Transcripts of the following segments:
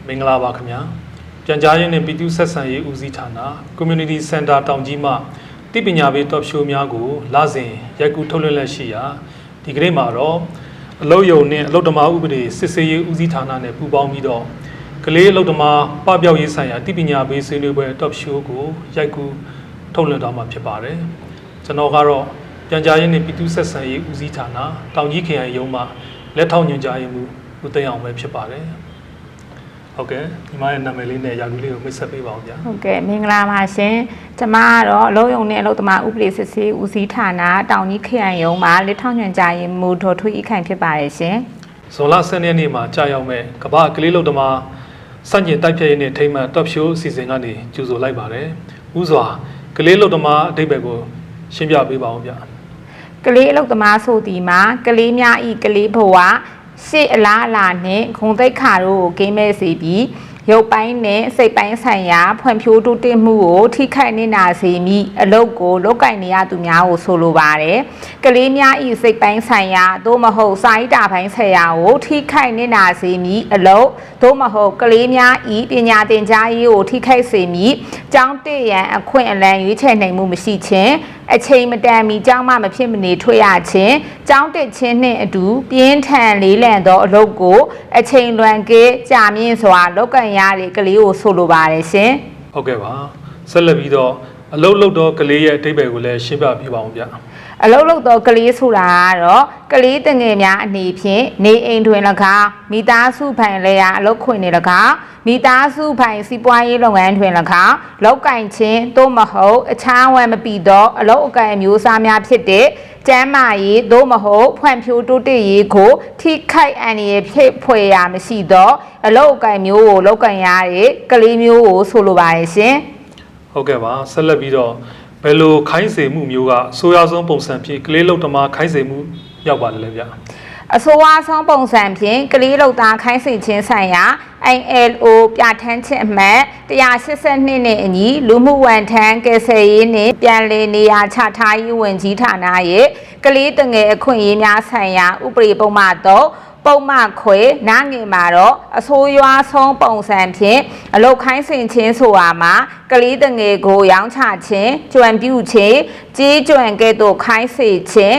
မင်္ဂလာပါခင်ဗျာပြန်ကြားရေးနဲ့ပြည်သူ့ဆက်ဆံရေးဦးစီးဌာန Community Center တောင်ကြီးမှတိပညာပေး top show များကိုလစဉ်ရိုက်ကူးထုတ်လွှင့်လက်ရှိရာဒီကနေ့မှာတော့အလုပ်ရုံနဲ့အလုပ်သမားဥပဒေစစ်ဆေးရေးဦးစီးဌာနနဲ့ပူးပေါင်းပြီးတော့ကလေးအလုပ်သမားပပျောက်ရေးဆိုင်ရာတိပညာပေးဆွေးနွေးပွဲ top show ကိုရိုက်ကူးထုတ်လွှင့်တော့မှာဖြစ်ပါတယ်ကျွန်တော်ကတော့ပြန်ကြားရေးနဲ့ပြည်သူ့ဆက်ဆံရေးဦးစီးဌာနတောင်ကြီးခရိုင်ရုံးမှလက်ထောက်ညွှန်ကြားရေးမှူးဦးသိန်းအောင်ပဲဖြစ်ပါတယ်ဟုတ်ကဲ့ဒီမှာရဲ့နာမည်လေးနဲ့ရာထူးလေးကိုမိတ်ဆက်ပေးပါဦးဗျာဟုတ်ကဲ့မင်္ဂလာပါရှင်ကျွန်မကတော့အလုပ်ရုံနဲ့အလုပ်သမားဥပဒေစစ်ဆေးဦးစီးဌာနတောင်ကြီးခရိုင်ရုံးမှာလက်ထောက်ညွှန်ကြားရေးမှူးဒေါ်ထွေးဤခိုင်ဖြစ်ပါတယ်ရှင်ဇွန်လ10ရက်နေ့မှာကြာရောက်မဲ့ကမ္ဘာကလေးလုပ်သမားစန့်ကျင်တိုက်ဖျက်ရေးနဲ့ထိမှန် top show အစီအစဉ်ကနေကြိုဆိုလိုက်ပါတယ်ဥစွာကလေးလုပ်သမားအဓိပ္ပာယ်ကိုရှင်းပြပေးပါဦးဗျာကလေးအလုပ်သမားဆိုဒီမှာကလေးများဤကလေးဘဝရှေ့အလားအလာနဲ့ဂုဏ်သိက္ခာတို့ကိုကင်းမဲ့စေပြီးရုပ်ပိုင်းနဲ့စိတ်ပိုင်းဆိုင်ရာဖွံ့ဖြိုးတိုးတက်မှုကိုထိခိုက်နေနာစေမိအလုပ်ကိုလုပ်ကိုင်နေရသူများကိုဆိုလိုပါတယ်။ကလေးများဤစိတ်ပိုင်းဆိုင်ရာသို့မဟုတ်စာရေးတာပိုင်းဆိုင်ရာကိုထိခိုက်နေနာစေမိအလုပ်သို့မဟုတ်ကလေးများဤပညာသင်ကြားရေးကိုထိခိုက်စေမိကျောင်းတက်ရန်အခွင့်အလမ်းရွေးချယ်နိုင်မှုမရှိခြင်းအချိန်မတန်မီကျောင်းမှမဖြစ်မနေထွက်ရခြင်းကျောင်းတက်ခြင်းနှင့်အတူပြင်းထန်လေးလံသောအလုပ်ကိုအချိန်လွန်ကဲကြာမြင့်စွာလုပ်ကင်ရတဲ့ကလေးကိုဆိုလိုပါတယ်ရှင်ဟုတ်ကဲ့ပါဆက်လက်ပြီးတော့အလုပ်လုပ်တော့ကလေးရဲ့အဓိပ္ပာယ်ကိုလည်းရှင်းပြပြပါအောင်ဗျအလုပ်လုပ်တော့ကလေးဆိုတာကတော့ကလေးတငယ်များအနေဖြင့်နေအိမ်တွင်၎င်းမိသားစုဖိုင်လည်းအလုပ်ခွင်တွေ၎င်းမိသားစုဖိုင်စီးပွားရေးလုပ်ငန်းတွင်၎င်းလောက်ကင်ခြင်းသို့မဟုတ်အခြားဝယ်မပီတော့အလုပ်အကံအမျိုးအစားများဖြစ်တဲ့ကျန်းမာရေးသို့မဟုတ်ဖွံ့ဖြိုးတိုးတက်ရေးကိုထိခိုက်အန္တရာယ်ဖြစ်ဖွယ်ရာမရှိတော့အလုပ်အကံမျိုးကိုလောက်ကင်ရတဲ့ကလေးမျိုးကိုဆိုလိုပါတယ်ရှင်ဟုတ်ကဲ့ပါဆက်လက်ပြီးတော့ဘယ်လိုခိုင်းစေမှုမျိုးကအဆိုးရွားဆုံးပုံစံဖြစ်ကလေးလုပ်သမားခိုင်းစေမှုရောက်ပါတယ်လေဗျအဆိုးရွားဆုံးပုံစံဖြင့်ကလေးလုပ်သားခိုင်းစေခြင်းဆိုင်ရာ ILO ပြဋ္ဌာန်းချက်အမှတ်182နဲ့အညီလူမှုဝန်ထမ်းကယ်ဆယ်ရေးနှင့်ပြန်လည်နေရာချထားရေးဝန်ကြီးဌာနရဲ့ကလေးတငယ်အခွင့်အရေးများဆိုင်ရာဥပဒေပုံမှန်တော့ပုံမှန်ခွေနားငယ်မှာတော့အဆိုးရွားဆုံးပုံစံဖြင့်အလုတ်ခိုင်းစင်ခြင်းဆိုတာမှာကလေးတငယ်ကိုရောင်းချခြင်းကြွံပြုခြင်းကြီးကြွံကဲ့သို့ခိုင်းစေခြင်း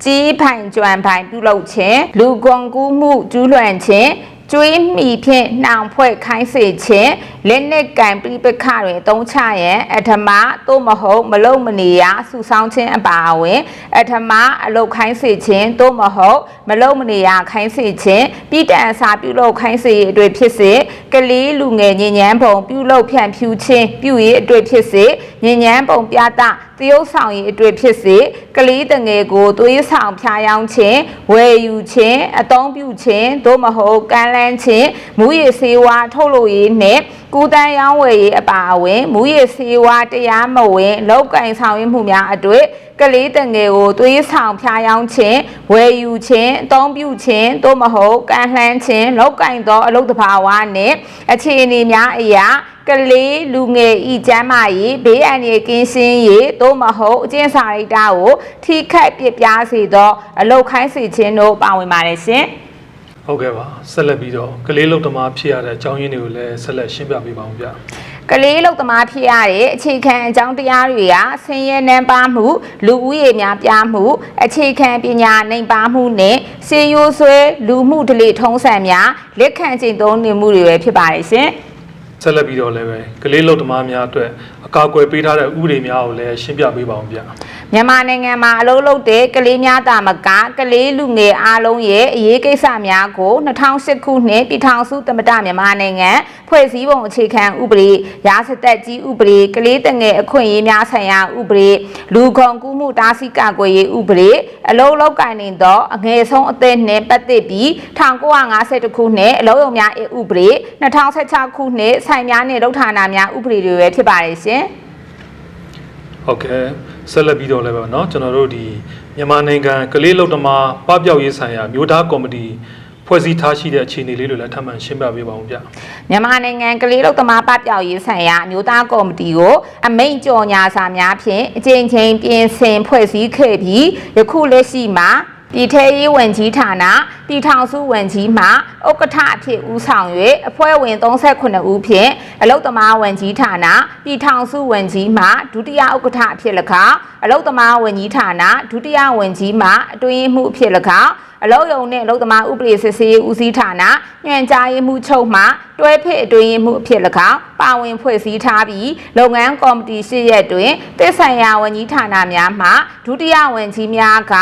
ကြီးပိုင်ကြွံပိုင်ပြုလုပ်ခြင်းလူကုန်ကူးမှုကျူးလွန်ခြင်းကျွေးမိဖြင့်နှောင်ဖွဲ့ခိုင်းစေခြင်းလက်နက်ကင်ပြိပခတွင်တုံးချရန်အထမသို့မဟုတ်မလုံမနေရစုဆောင်းခြင်းအပါအဝင်အထမအလုတ်ခိုင်းစေခြင်းသို့မဟုတ်မလုံမနေရခိုင်းစေခြင်းပြည်တံအစာပြုလုပ်ခိုင်းစေအတွေ့ဖြစ်စေကလေးလူငယ်ညဉ့်ညမ်းပုံပြုလုပ်ဖြန့်ဖြူးခြင်းပြုရေးအတွေ့ဖြစ်စေညဉ့်ညမ်းပုံပြသတရုပ်ဆောင်ရေးအတွေ့ဖြစ်စေကလေးတငယ်ကိုသွေးဆောင်ဖျားယောင်းခြင်းဝယ်ယူခြင်းအသုံးပြုခြင်းသို့မဟုတ်ကမ်းလှမ်းခြင်းမူရည်စေဝါထုတ်လုပ်ရေးနှင့်ကူတန်းရောင်းဝယ်ရေးအပါအဝင်မူရည်စေဝါတရားမဝင်လောက်ကင်ဆောင်ရွက်မှုများအတွေ့ကလေးတငယ်ကိုသွေးဆောင်ဖျားယောင်းခြင်းဝယ်ယူခြင်းအသုံးပြုခြင်းသို့မဟုတ်ကမ်းလှမ်းခြင်းလောက်ကင်သောအလုပ်တဘာဝနှင့်အခြေအနေများအရာကလေးလူငယ်ဤကျမ်းမာရေးဘေးအန္တရာယ်ကင်းရှင်းရေးသို့မဟုတ်အကျင့်စာရိတ္တကိုထိခိုက်ပြပြစေသောအလုတ်ခိုင်းစေခြင်းတို့ပါဝင်ပါတယ်ရှင်ဟုတ်ကဲ့ပါဆက်လက်ပြီးတော့ကလေးလုပ်သမားဖြစ်ရတဲ့အကြောင်းရင်းတွေကိုလည်းဆက်လက်ရှင်းပြပေးပါဦးဗျကလေးလုပ်သမားဖြစ်ရတဲ့အခြေခံအကြောင်းတရားတွေကဆင်းရဲနှံပါမှုလူဦးရေများပြားမှုအခြေခံပညာနိုင်ပါမှုနဲ့စေရိုးဆွဲလူမှုဓလေ့ထုံးစံများလက်ခံကျင့်သုံးနေမှုတွေပဲဖြစ်ပါတယ်ရှင်ဆက်လက်ပြီးတော့လည်းပဲကလေးလုပ်သမားများအတွက်အကာအကွယ်ပေးထားတဲ့ဥပဒေများကိုလည်းရှင်းပြပေးပါအောင်ဗျမြန်မာနိုင်ငံမှာအလုပ်လုပ်တဲ့ကလေးများတာမကကလေးလူငယ်အားလုံးရဲ့အရေးကိစ္စများကို2008ခုနှစ်ပြည်ထောင်စုသမ္မတမြန်မာနိုင်ငံဖွဲ့စည်းပုံအခြေခံဥပဒေရာဇသက်ကြီးဥပဒေကလေးတငယ်အခွင့်အရေးများဆိုင်ရာဥပဒေလူကုန်ကူးမှုတားဆီးကာကွယ်ရေးဥပဒေအလုပ်လုပ်ကိုင်နေသောအငယ်ဆုံးအသက်နှင့်ပတ်သက်ပြီး1952ခုနှစ်အလုပ်ရုံများဥပဒေ2016ခုနှစ်ဆိုင်များနဲ့လုပ်ဌာနများဥပဒေတွေပဲဖြစ်ပါတယ်ရှင်ဟုတ်ကဲ့ဆက်လက်ပြီးတော့လည်းပဲเนาะကျွန်တော်တို့ဒီမြန်မာနိုင်ငံကလေးလုပ်သမားပပျောက်ရေးဆိုင်ရာမြို့သားကော်မတီဖွဲ့စည်းထားရှိတဲ့အခြေအနေလေးတွေလည်းထပ်မံရှင်းပြပေးပါဦးဗျမြန်မာနိုင်ငံကလေးလုပ်သမားပပျောက်ရေးဆိုင်ရာမြို့သားကော်မတီကိုအမိန့်ကြော်ညာစာများဖြင့်အကြိမ်ကြိမ်ပြင်ဆင်ဖွဲ့စည်းခဲ့ပြီးယခုလက်ရှိမှာက ပြည်ထရေးဝန်ကြီးဌာနပြည်ထောင်စုဝန်ကြီးမှဥက္ကဋ္ဌအဖြစ်ဦးဆောင်၍အဖွဲ့ဝင်38ဦးဖြင့်အလုတ်သမားဝန်ကြီးဌာနပြည်ထောင်စုဝန်ကြီးမှဒုတိယဥက္ကဋ္ဌအဖြစ်၎င်းအလုတ်သမားဝန်ကြီးဌာနဒုတိယဝန်ကြီးမှအတွင်းမှုအဖြစ်၎င်းအလုတ်ယုံနှင့်အလုတ်သမားဥပဒေစစ်ဆေးဦးစီးဌာနညွှန်ကြားရေးမှူးချုပ်မှတွဲဖက်အတွင်းမှုအဖြစ်၎င်းပါဝင်ဖွဲ့စည်းထားပြီးလုပ်ငန်းကော်မတီရှိရက်တွင်သက်ဆိုင်ရာဝန်ကြီးဌာနများမှဒုတိယဝန်ကြီးများက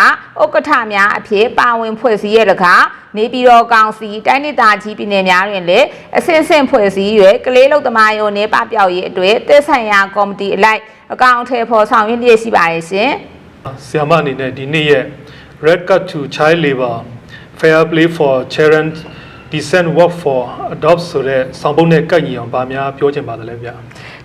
ဥက္ကဋ္ဌများအဖြစ်ပါဝင်ဖွဲ့စည်းရ၎င်းနေပြည်တော်ကောင်စီတိုင်းဒေသကြီးပြည်နယ်များတွင်လည်းအဆင့်ဆင့်ဖွဲ့စည်း၍ကလေးလုပ်သမားရုံနှင့်ပပျောက်ရေးအတွက်သက်ဆိုင်ရာကော်မတီအလိုက်အကောင့်အထည်ဖော်ဆောင်ရွက်လျက်ရှိပါတယ်ရှင်။ဆရာမအနေနဲ့ဒီနေ့ရဲ့ Red Card to Child Labor Fair Play for Children Decent Work for Adopt ဆိုတဲ့ဆောင်ပုဒ်နဲ့ကိုက်ညီအောင်ဗာများပြောချင်ပါတယ်လေဗျာ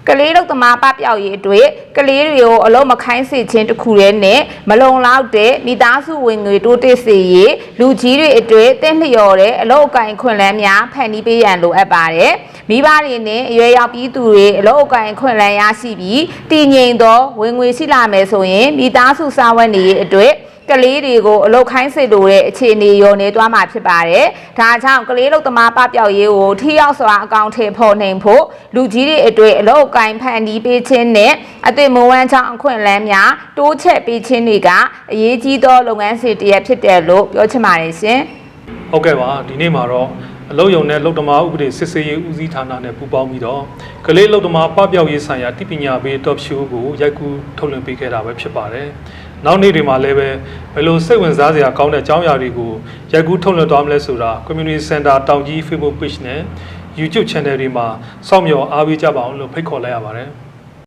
ကလေးလုပ်သမားပပျောက်ရေးအတွက်ကလေးတွေကိုအလုံးမခိုင်းစေခြင်းတစ်ခုတည်းနဲ့မလုံလောက်တဲ့မိသားစုဝင်ငွေတိုးတက်စေရေးလူကြီးတွေအတွက်တင့်လျော်တဲ့အလုပ်အကင်ခွင့်လန်းများဖန်တီးပေးရန်လိုအပ်ပါတယ်မိဘတွေနဲ့အရွယ်ရောက်ပြီးသူတွေအလုပ်အကင်ခွင့်လန်းရရှိပြီးတည်ငြိမ်သောဝင်ငွေရှိလာမယ်ဆိုရင်မိသားစုစားဝတ်နေရေးအတွက်ကလေးတွေကိုအလုတ်ခိုင်းစေလိုတဲ့အခြေအနေရောနေသွားမှာဖြစ်ပါတယ်။ဒါကြောင့်ကလေးလုပ်သမားပပျောက်ရေးကိုထိရောက်စွာအကောင့်ထဲပေါ်နိုင်ဖို့လူကြီးတွေအတွက်အလုတ်ကိုင်းဖန်တီးပေးခြင်းနဲ့အသွင်မဝမ်းချောင်းအခွင့်အလမ်းများတိုးချဲ့ပေးခြင်းတွေကအရေးကြီးသောလုပ်ငန်းစဉ်တစ်ရပ်ဖြစ်တယ်လို့ပြောချင်ပါတယ်ရှင်။ဟုတ်ကဲ့ပါဒီနေ့မှာတော့အလုတ်ယုံနဲ့လုပ်သမားဥပဒေစစ်ဆေးရေးဦးစီးဌာနနဲ့ပူးပေါင်းပြီးတော့ကလေးလုပ်သမားပပျောက်ရေးဆိုင်ရာတိပညာပေး top show ကိုရိုက်ကူးထုတ်လွှင့်ပေးခဲ့တာပဲဖြစ်ပါတယ်။နောက်နေ့တွေမှာလည်းပဲဘယ်လိုစိတ်ဝင်စားစရာကောင်းတဲ့အကြောင်းအရာတွေကိုရိုက်ကူးထုတ်လွှင့်သွားမလဲဆိုတာ Community Center တောင်ကြီး Facebook Page နဲ့ YouTube Channel တွေမှာစောင့်မျှော်အားပေးကြပါအောင်လို့ဖိတ်ခေါ်လိုက်ရပါတယ်။